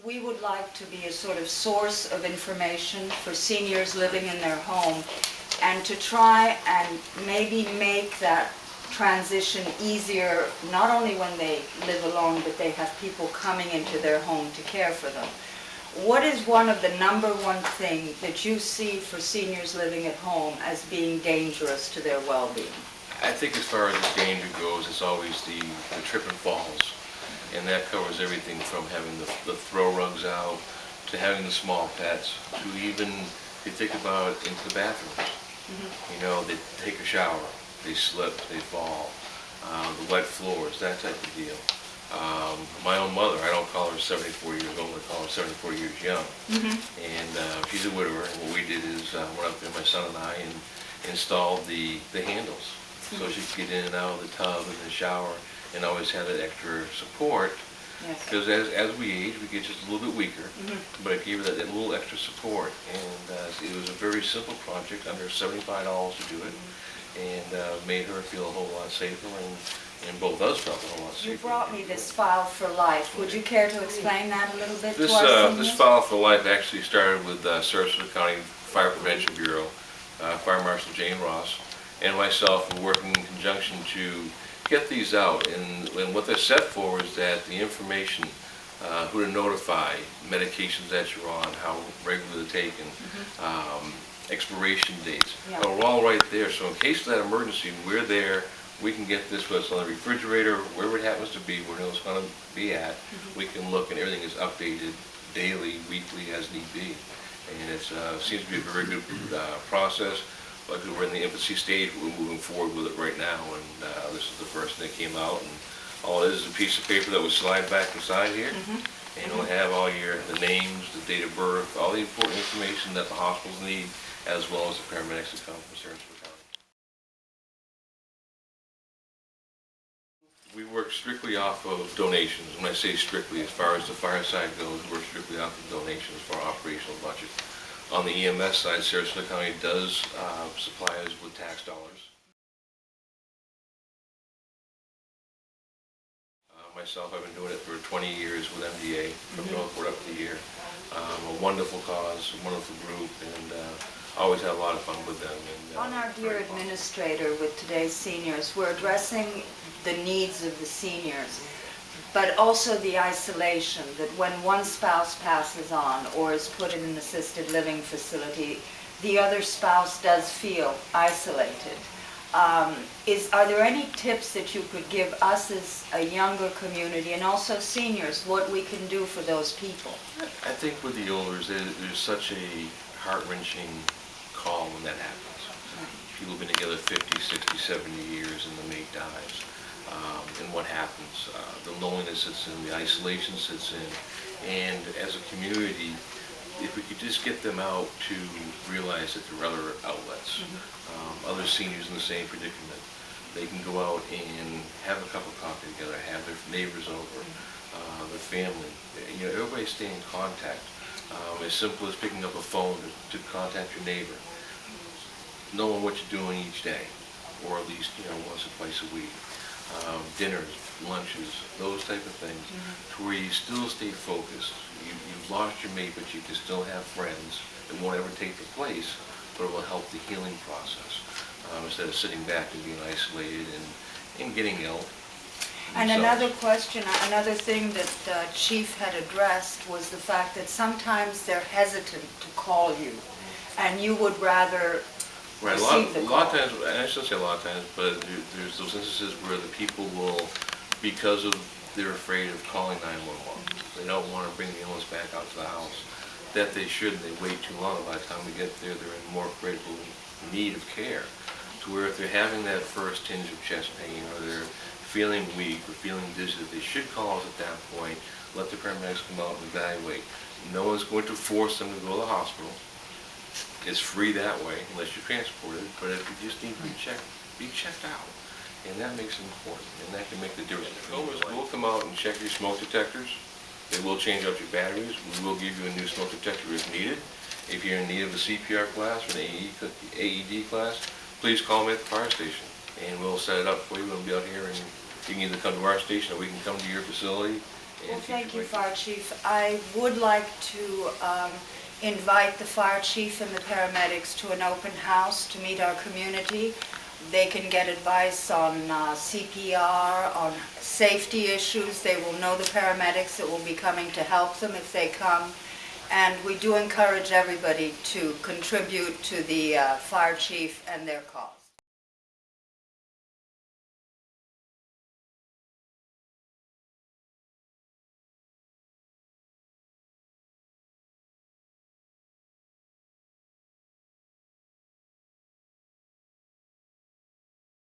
we would like to be a sort of source of information for seniors living in their home, and to try and maybe make that transition easier, not only when they live alone, but they have people coming into their home to care for them. What is one of the #1 thing that you see for seniors living at home as being dangerous to their well-being? I think as far as the danger goes, it's always the trip and falls. And that covers everything from having the throw rugs out, to having the small pets, to even, if you think about it, into the bathrooms. You know, they take a shower, they slip, they fall, the wet floors, that type of deal. My own mother, I don't call her 74 years old, I call her 74 years young. And she's a widower, and what we did is went up there, my son and I, and installed the handles. So she could get in and out of the tub and the shower and always have that extra support. Because as we age, we get just a little bit weaker, but it gave her that little extra support. And it was a very simple project, under $75 to do it, and made her feel a whole lot safer, and both of us felt a whole lot safer. You brought me this File for Life. Would you care to explain that a little bit to our seniors? This File for Life actually started with Sarasota County Fire Prevention Bureau, Fire Marshal Jane Ross, and myself were working in conjunction to get these out. And what they're set for is that the information, who to notify, medications that you're on, how regularly they're taken, expiration dates, are all right there. So in case of that emergency, we're there. We can get this, whether it's on the refrigerator, wherever it happens to be, where it's going to be at. We can look, and everything is updated daily, weekly, as need be. And it seems to be a very good process. Like we're in the infancy stage, we're moving forward with it right now, and this is the first thing that came out. And all it is a piece of paper that would slide back inside here, and it'll have all the names, the date of birth, all the important information that the hospitals need, as well as the paramedics that come from Sarasota County. We work strictly off of donations. When I say strictly, as far as the fire side goes, we work strictly off of donations for our operational budget. On the EMS side, Sarasota County does supply us with tax dollars. Myself, I've been doing it for 20 years with MDA, from Northport up to here. A wonderful cause, a wonderful group, and always have a lot of fun with them. And, on our Dear Administrator with today's seniors, we're addressing the needs of the seniors, but also the isolation, that when one spouse passes on or is put in an assisted living facility, the other spouse does feel isolated. Are there any tips that you could give us as a younger community, and also seniors, what we can do for those people? I think with the elders, there's such a heart-wrenching call when that happens. People have been together 50, 60, 70 years, and the mate dies. And what happens? The loneliness sits in, the isolation sits in, and as a community, if we could just get them out to realize that there are other outlets, other seniors in the same predicament. They can go out and have a cup of coffee together, have their neighbors over, their family. You know, everybody stay in contact. As simple as picking up a phone to contact your neighbor, knowing what you're doing each day, or at least once or twice a week. Dinners, lunches, those type of things, to where you still stay focused. You've lost your mate, but you can still have friends that won't ever take the place, but it will help the healing process, instead of sitting back and being isolated and getting ill. And another question, another thing that Chief had addressed was the fact that sometimes they're hesitant to call you, and you would rather right, a lot of times, and I shouldn't say a lot of times, but there's those instances where the people will, because of they're afraid of calling 911, they don't want to bring the illness back out to the house, that they should, and they wait too long. By the time we get there, they're in more critical need of care, to where if they're having that first tinge of chest pain, or they're feeling weak or feeling dizzy, that they should call us at that point, let the paramedics come out and evaluate. No one's going to force them to go to the hospital. It's free that way, unless you're transported, but if you just need to be checked out. And that makes it important, and that can make the difference. Nokomis will come out and check your smoke detectors. They will change out your batteries. We will give you a new smoke detector if needed. If you're in need of a CPR class or an AED class, please call me at the fire station, and we'll set it up for you. We'll be out here, and you can either come to our station or we can come to your facility Well, thank you, Fire Chief. I would like to invite the Fire Chief and the paramedics to an open house to meet our community. They can get advice on CPR, on safety issues. They will know the paramedics that will be coming to help them if they come. And we do encourage everybody to contribute to the Fire Chief and their cause.